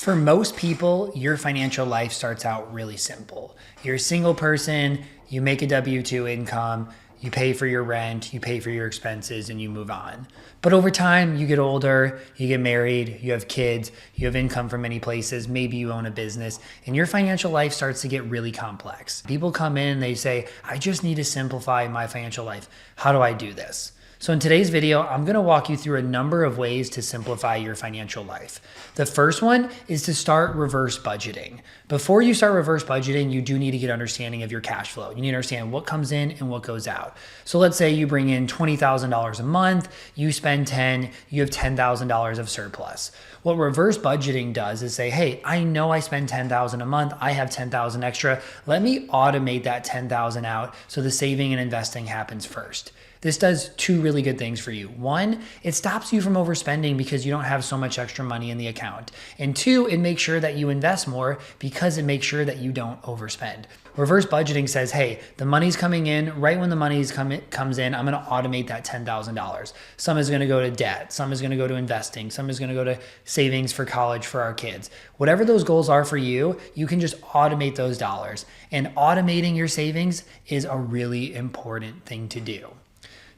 For most people, your financial life starts out really simple. You're a single person, you make a W-2 income, you pay for your rent, you pay for your expenses, and you move on. But over time, you get older, you get married, you have kids, you have income from many places, maybe you own a business, and your financial life starts to get really complex. People come in and they say, I just need to simplify my financial life. How do I do this? So in today's video, I'm gonna walk you through a number of ways to simplify your financial life. The first one is to start reverse budgeting. Before you start reverse budgeting, you do need to get understanding of your cash flow. You need to understand what comes in and what goes out. So let's say you bring in $20,000 a month, you spend 10, you have $10,000 of surplus. What reverse budgeting does is say, hey, I know I spend $10,000 a month, I have $10,000 extra. Let me automate that $10,000 out so the saving and investing happens first. This does two really good things for you. One, it stops you from overspending because you don't have so much extra money in the account. And two, it makes sure that you invest more because it makes sure that you don't overspend. Reverse budgeting says, hey, the money's coming in, right when the money comes in, I'm gonna automate that $10,000. Some is gonna go to debt, some is gonna go to investing, some is gonna go to savings for college for our kids. Whatever those goals are for you, you can just automate those dollars. And automating your savings is a really important thing to do.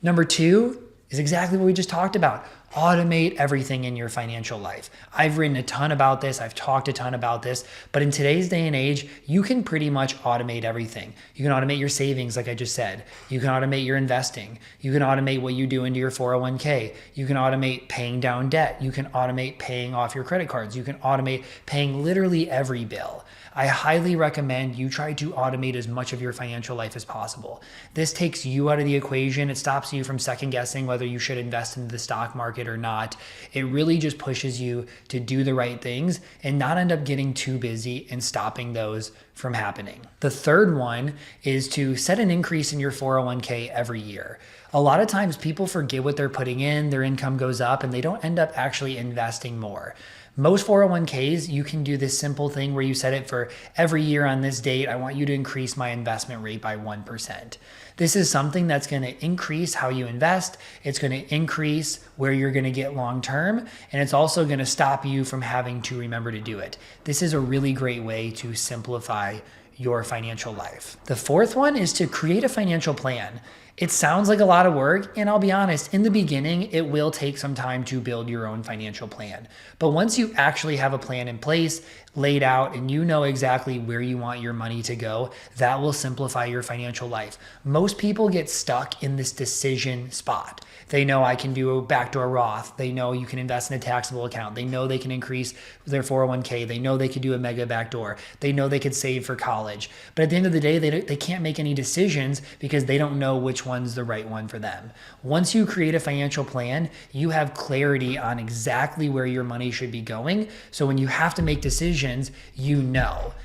Number two is exactly what we just talked about. Automate everything in your financial life. I've written a ton about this. I've talked a ton about this, but in today's day and age, you can pretty much automate everything. You can automate your savings, like I just said. You can automate your investing. You can automate what you do into your 401k. You can automate paying down debt. You can automate paying off your credit cards. You can automate paying literally every bill. I highly recommend you try to automate as much of your financial life as possible. This takes you out of the equation. It stops you from second guessing whether you should invest into the stock market or not. It really just pushes you to do the right things and not end up getting too busy and stopping those from happening. The third one is to set an increase in your 401k every year. A lot of times people forget what they're putting in, their income goes up, and they don't end up actually investing more. Most 401ks, you can do this simple thing where you set it for every year on this date, I want you to increase my investment rate by 1%. This is something that's going to increase how you invest. It's going to increase where you're going to get long term, and it's also going to stop you from having to remember to do it. This is a really great way to simplify your financial life. The fourth one is to create a financial plan. It sounds like a lot of work, and I'll be honest, in the beginning, it will take some time to build your own financial plan. But once you actually have a plan in place, laid out, and you know exactly where you want your money to go, that will simplify your financial life. Most people get stuck in this decision spot. They know I can do a backdoor Roth. They know you can invest in a taxable account. They know they can increase their 401k. They know they could do a mega backdoor. They know they could save for college. But at the end of the day, they can't make any decisions because they don't know which one's the right one for them. Once you create a financial plan, you have clarity on exactly where your money should be going. So when you have to make decisions, you know.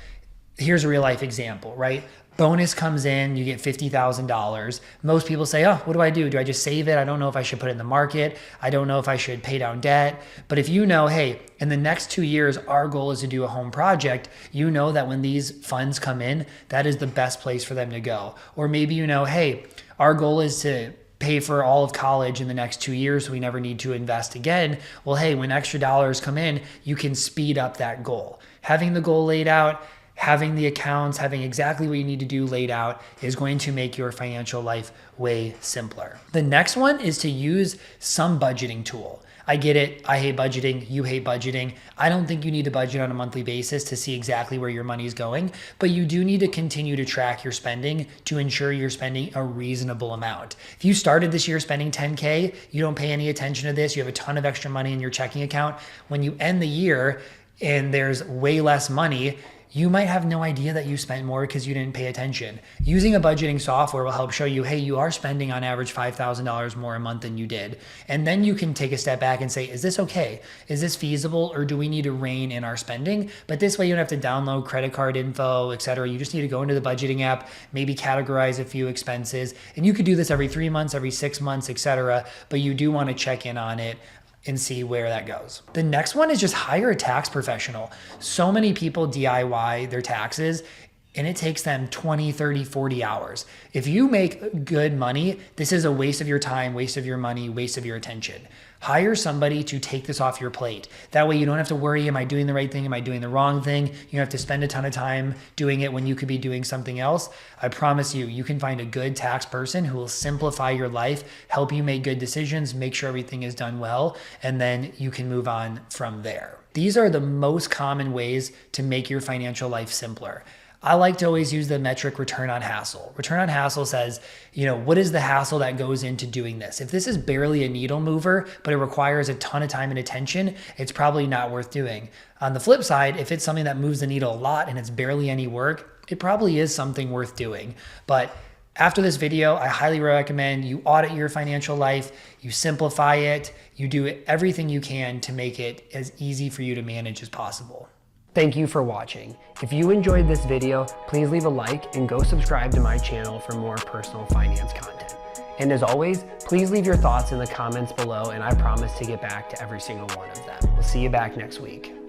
Here's a real life example, right? Bonus comes in, you get $50,000. Most people say, oh, what do I do? Do I just save it? I don't know if I should put it in the market. I don't know if I should pay down debt. But if you know, hey, in the next 2 years, our goal is to do a home project, you know that when these funds come in, that is the best place for them to go. Or maybe you know, hey, our goal is to pay for all of college in the next 2 years so we never need to invest again. Well, hey, when extra dollars come in, you can speed up that goal. Having the goal laid out, having the accounts, having exactly what you need to do laid out is going to make your financial life way simpler. The next one is to use some budgeting tool. I get it. I hate budgeting. You hate budgeting. I don't think you need to budget on a monthly basis to see exactly where your money is going, but you do need to continue to track your spending to ensure you're spending a reasonable amount. If you started this year spending 10K, you don't pay any attention to this, you have a ton of extra money in your checking account. When you end the year and there's way less money, you might have no idea that you spent more because you didn't pay attention. Using a budgeting software will help show you, hey, you are spending on average $5,000 more a month than you did. And then you can take a step back and say, is this okay? Is this feasible, or do we need to rein in our spending? But this way you don't have to download credit card info, etc. You just need to go into the budgeting app, maybe categorize a few expenses. And you could do this every 3 months, every 6 months, etc. But you do want to check in on it and see where that goes. The next one is just hire a tax professional. So many people DIY their taxes. and it takes them 20, 30, 40 hours. If you make good money, this is a waste of your time, waste of your money, waste of your attention. Hire somebody to take this off your plate. That way you don't have to worry, am I doing the right thing? Am I doing the wrong thing? You don't have to spend a ton of time doing it when you could be doing something else. I promise you, you can find a good tax person who will simplify your life, help you make good decisions, make sure everything is done well, and then you can move on from there. These are the most common ways to make your financial life simpler. I like to always use the metric return on hassle. Return on hassle says, what is the hassle that goes into doing this? If this is barely a needle mover, but it requires a ton of time and attention, it's probably not worth doing. On the flip side, if it's something that moves the needle a lot and it's barely any work, it probably is something worth doing. But after this video, I highly recommend you audit your financial life, you simplify it, you do everything you can to make it as easy for you to manage as possible. Thank you for watching. If you enjoyed this video, please leave a like and go subscribe to my channel for more personal finance content. And as always, please leave your thoughts in the comments below, and I promise to get back to every single one of them. We'll see you back next week.